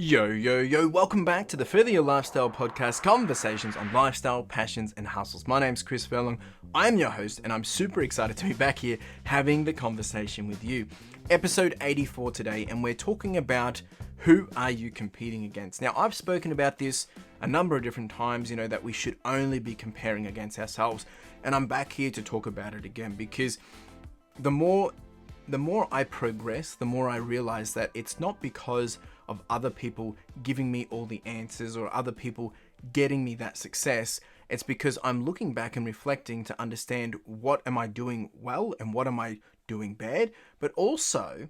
Yo, welcome back to the Further Your Lifestyle podcast, conversations on lifestyle, passions, and hustles. My name's Chris Furlong. I'm your host, and I'm super excited to be back here having the conversation with you. Episode 84 today, and we're talking about who are you competing against. Now, I've spoken about this a number of different times, that we should only be comparing against ourselves, and I'm back here to talk about it again because the more I progress, the more I realize that it's not because of other people giving me all the answers or other people getting me that success. It's because I'm looking back and reflecting to understand what am I doing well and what am I doing bad, but also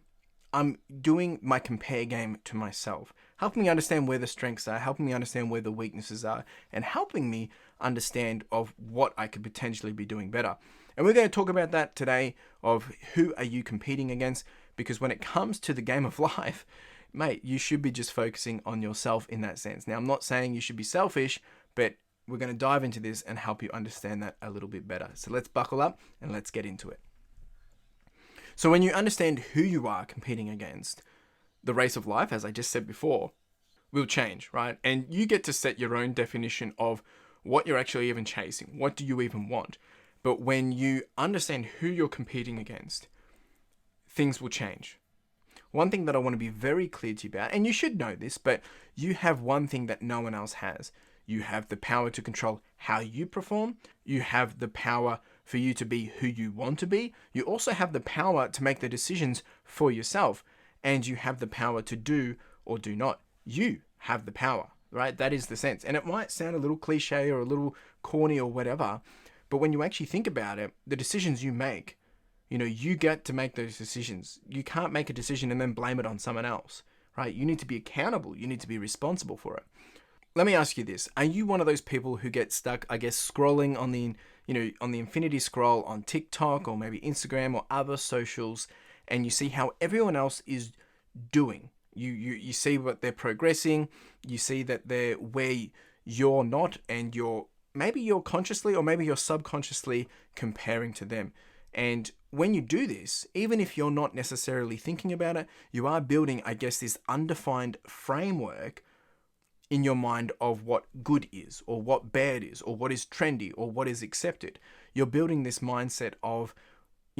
I'm doing my compare game to myself, helping me understand where the strengths are, helping me understand where the weaknesses are, and helping me understand of what I could potentially be doing better. And we're going to talk about that today, of who are you competing against, because when it comes to the game of life, mate, you should be just focusing on yourself in that sense. Now, I'm not saying you should be selfish, but we're going to dive into this and help you understand that a little bit better. So let's buckle up and let's get into it. So when you understand who you are competing against, the race of life, as I just said before, will change, right? And you get to set your own definition of what you're actually even chasing. What do you even want? But when you understand who you're competing against, things will change. One thing that I want to be very clear to you about, and you should know this, but you have one thing that no one else has. You have the power to control how you perform. You have the power for you to be who you want to be. You also have the power to make the decisions for yourself. And you have the power to do or do not. You have the power, right? That is the sense. And it might sound a little cliche or a little corny or whatever, but when you actually think about it, the decisions you make, you get to make those decisions. You can't make a decision and then blame it on someone else, right? You need to be accountable. You need to be responsible for it. Let me ask you this. Are you one of those people who get stuck, scrolling on the infinity scroll on TikTok or maybe Instagram or other socials, and you see how everyone else is doing? You see what they're progressing. You see that they're where you're not, and you're consciously or maybe you're subconsciously comparing to them. And when you do this, even if you're not necessarily thinking about it, you are building, this undefined framework in your mind of what good is, or what bad is, or what is trendy, or what is accepted. You're building this mindset of,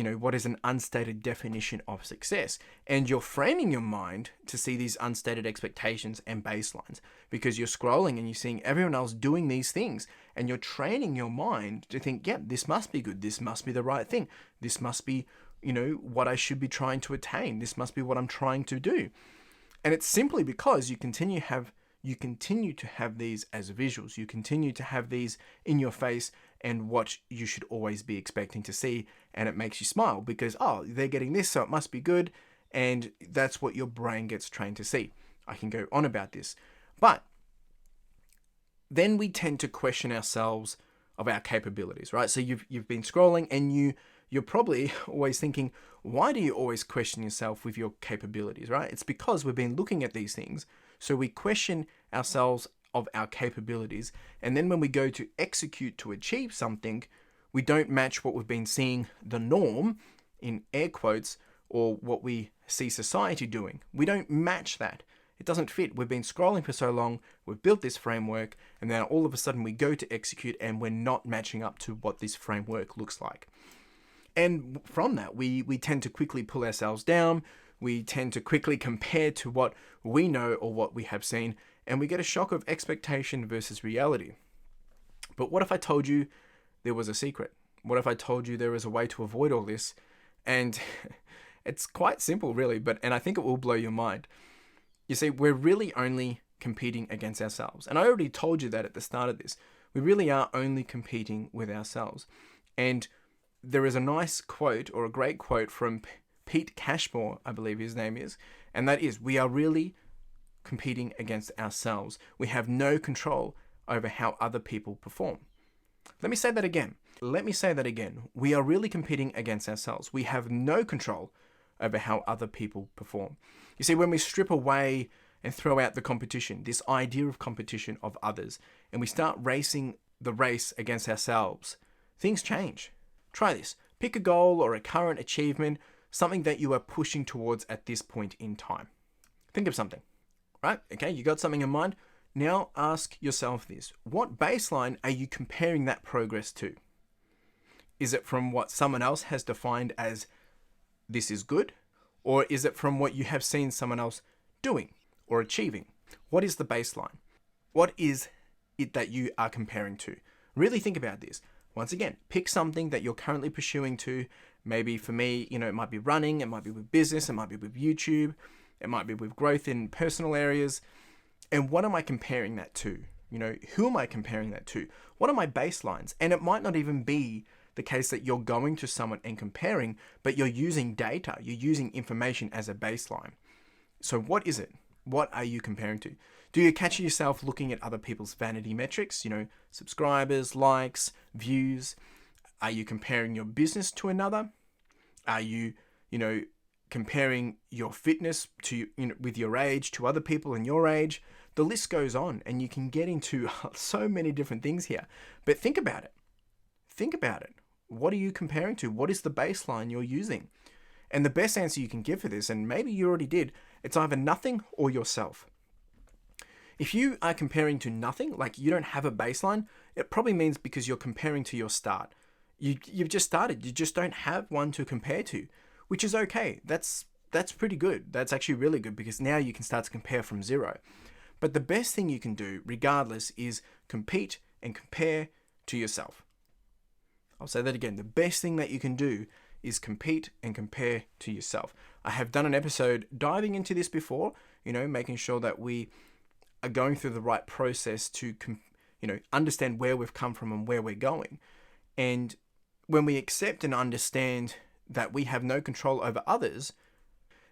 what is an unstated definition of success. And you're framing your mind to see these unstated expectations and baselines, because you're scrolling and you're seeing everyone else doing these things, and you're training your mind to think, yeah, this must be good. This must be the right thing. This must be, what I should be trying to attain. This must be what I'm trying to do. And it's simply because you continue to have these as visuals. You continue to have these in your face and what you should always be expecting to see. And it makes you smile because, they're getting this, so it must be good. And that's what your brain gets trained to see. I can go on about this. But then we tend to question ourselves of our capabilities, right? So you've been scrolling and you're probably always thinking, why do you always question yourself with your capabilities, right? It's because we've been looking at these things. So we question ourselves of our capabilities. And then when we go to execute to achieve something, we don't match what we've been seeing the norm, in air quotes, or what we see society doing. We don't match that. It doesn't fit. We've been scrolling for so long, we've built this framework, and then all of a sudden we go to execute and we're not matching up to what this framework looks like. And from that, we tend to quickly pull ourselves down. We tend to quickly compare to what we know or what we have seen, and we get a shock of expectation versus reality. But what if I told you there was a secret? What if I told you there was a way to avoid all this? And it's quite simple, really, and I think it will blow your mind. You see, we're really only competing against ourselves. And I already told you that at the start of this. We really are only competing with ourselves. And there is a nice quote, or a great quote from Pete Cashmore, I believe his name is, and that is, we are really competing against ourselves. We have no control over how other people perform. Let me say that again. We are really competing against ourselves. We have no control over how other people perform. You see, when we strip away and throw out the competition, this idea of competition of others, and we start racing the race against ourselves, things change. Try this. Pick a goal or a current achievement, something that you are pushing towards at this point in time. Think of something. right? Okay, you got something in mind. Now ask yourself this. What baseline are you comparing that progress to? Is it from what someone else has defined as this is good? Or is it from what you have seen someone else doing or achieving? What is the baseline? What is it that you are comparing to? Really think about this. Once again, pick something that you're currently pursuing to. Maybe for me, it might be running, it might be with business, it might be with YouTube, it might be with growth in personal areas. And what am I comparing that to? Who am I comparing that to? What are my baselines? And it might not even be the case that you're going to someone and comparing, but you're using data, you're using information as a baseline. So what is it? What are you comparing to? Do you catch yourself looking at other people's vanity metrics? Subscribers, likes, views. Are you comparing your business to another? Are you, comparing your fitness to, with your age to other people in your age? The list goes on, and you can get into so many different things here. But think about it. Think about it. What are you comparing to? What is the baseline you're using? And the best answer you can give for this, and maybe you already did, it's either nothing or yourself. If you are comparing to nothing, like you don't have a baseline, it probably means because you're comparing to your start. You've just started. You just don't have one to compare to, which is okay. That's pretty good. That's actually really good because now you can start to compare from zero. But the best thing you can do, regardless, is compete and compare to yourself. I'll say that again. The best thing that you can do is compete and compare to yourself. I have done an episode diving into this before, making sure that we are going through the right process to, understand where we've come from and where we're going. And when we accept and understand that we have no control over others,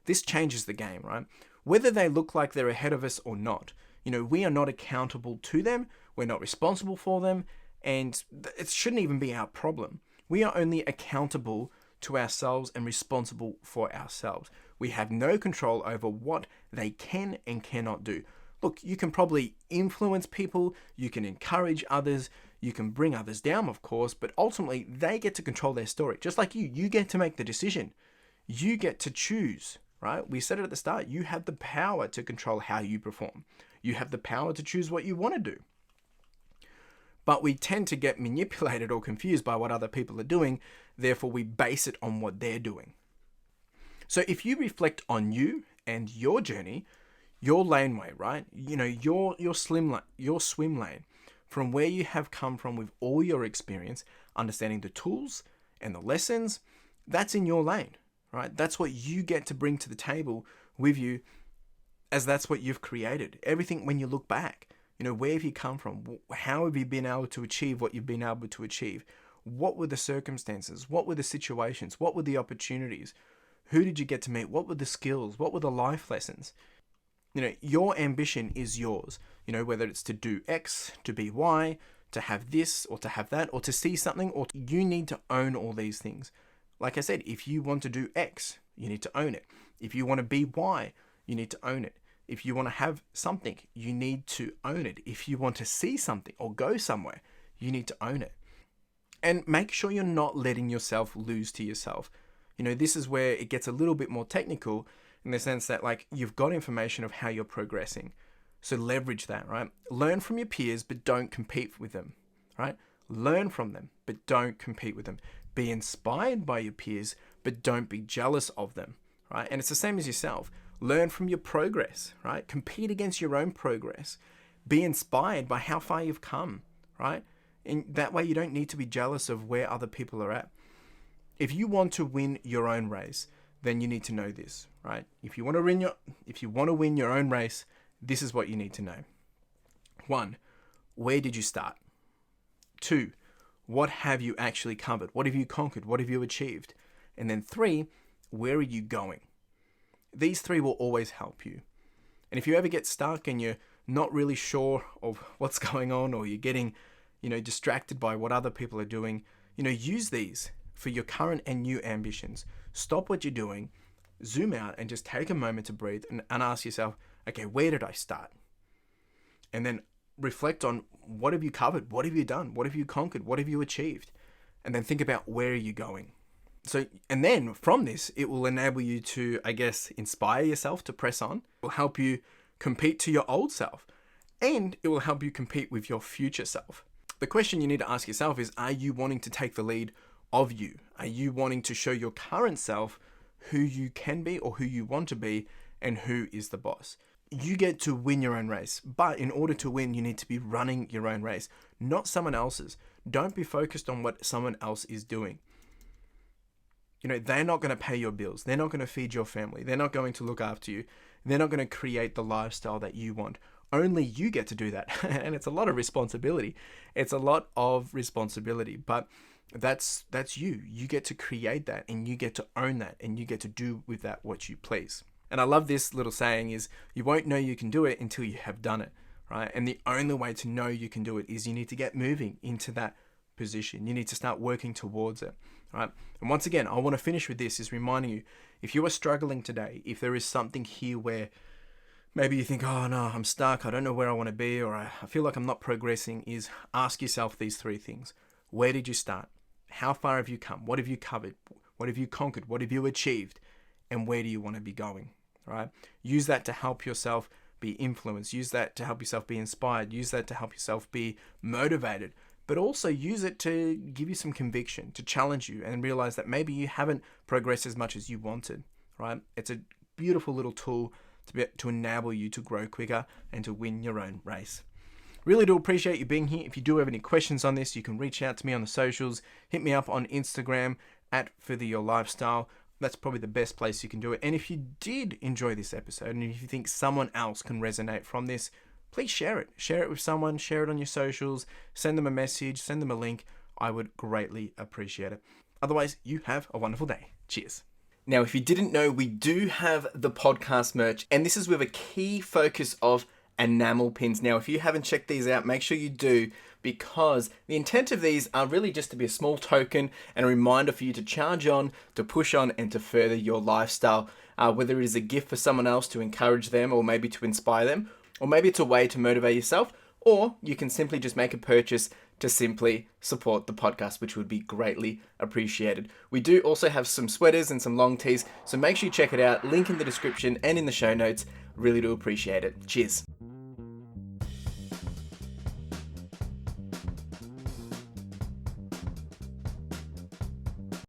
this changes the game, right? Whether they look like they're ahead of us or not, we are not accountable to them. We're not responsible for them. And it shouldn't even be our problem. We are only accountable to ourselves and responsible for ourselves. We have no control over what they can and cannot do. Look, you can probably influence people, you can encourage others, you can bring others down, of course, but ultimately they get to control their story. Just like you get to make the decision. You get to choose, right? We said it at the start, you have the power to control how you perform. You have the power to choose what you want to do. But we tend to get manipulated or confused by what other people are doing, therefore we base it on what they're doing. So if you reflect on you and your journey, your laneway, right? Your swim lane, from where you have come from with all your experience, understanding the tools and the lessons, that's in your lane, right? That's what you get to bring to the table with you, as that's what you've created. Everything, when you look back, where have you come from? How have you been able to achieve what you've been able to achieve? What were the circumstances? What were the situations? What were the opportunities? Who did you get to meet? What were the skills? What were the life lessons? Your ambition is yours. Whether it's to do X, to be Y, to have this or to have that, or to see something, or you need to own all these things. Like I said, if you want to do X, you need to own it. If you want to be Y, you need to own it. If you want to have something, you need to own it. If you want to see something or go somewhere, you need to own it. And make sure you're not letting yourself lose to yourself. This is where it gets a little bit more technical in the sense that you've got information of how you're progressing. So leverage that, right? Learn from your peers, but don't compete with them, right? Learn from them, but don't compete with them. Be inspired by your peers, but don't be jealous of them, right? And it's the same as yourself. Learn from your progress, right? Compete against your own progress. Be inspired by how far you've come, right? And that way you don't need to be jealous of where other people are at. If you want to win your own race, then you need to know this, right? If you want to win your own race, this is what you need to know. 1, where did you start? 2, what have you actually covered? What have you conquered? What have you achieved? And then 3, where are you going? These 3 will always help you. And if you ever get stuck and you're not really sure of what's going on, or you're getting, distracted by what other people are doing, use these for your current and new ambitions. Stop what you're doing, zoom out, and just take a moment to breathe and ask yourself, okay, where did I start? And then reflect on, what have you covered? What have you done? What have you conquered? What have you achieved? And then think about, where are you going? So, and then from this, it will enable you to, inspire yourself to press on. It will help you compete to your old self, and it will help you compete with your future self. The question you need to ask yourself is, are you wanting to take the lead of you? Are you wanting to show your current self who you can be or who you want to be and who is the boss? You get to win your own race, but in order to win, you need to be running your own race, not someone else's. Don't be focused on what someone else is doing. They're not going to pay your bills. They're not going to feed your family. They're not going to look after you. They're not going to create the lifestyle that you want. Only you get to do that. And it's a lot of responsibility. But that's you. You get to create that, and you get to own that, and you get to do with that what you please. And I love this little saying is, you won't know you can do it until you have done it, right? And the only way to know you can do it is you need to get moving into that position. You need to start working towards it, right? And once again, I want to finish with this, is reminding you, if you are struggling today, if there is something here where maybe you think, oh no, I'm stuck, I don't know where I want to be, or I feel like I'm not progressing, is ask yourself these 3 things. Where did you start? How far have you come? What have you covered? What have you conquered? What have you achieved? And where do you want to be going, right? Use that to help yourself be influenced. Use that to help yourself be inspired. Use that to help yourself be motivated. But also use it to give you some conviction, to challenge you and realize that maybe you haven't progressed as much as you wanted, right? It's a beautiful little tool to enable you to grow quicker and to win your own race. Really do appreciate you being here. If you do have any questions on this, you can reach out to me on the socials. Hit me up on Instagram at Further Your Lifestyle. That's probably the best place you can do it. And if you did enjoy this episode, and if you think someone else can resonate from this, please share it. Share it with someone. Share it on your socials. Send them a message. Send them a link. I would greatly appreciate it. Otherwise, you have a wonderful day. Cheers. Now, if you didn't know, we do have the podcast merch, and this is with a key focus of enamel pins. Now, if you haven't checked these out, make sure you do, because the intent of these are really just to be a small token and a reminder for you to charge on, to push on, and to further your lifestyle. Whether it is a gift for someone else to encourage them, or maybe to inspire them, or maybe it's a way to motivate yourself, or you can simply just make a purchase to simply support the podcast, which would be greatly appreciated. We do also have some sweaters and some long tees, so make sure you check it out. Link in the description and in the show notes. Really do appreciate it. Cheers.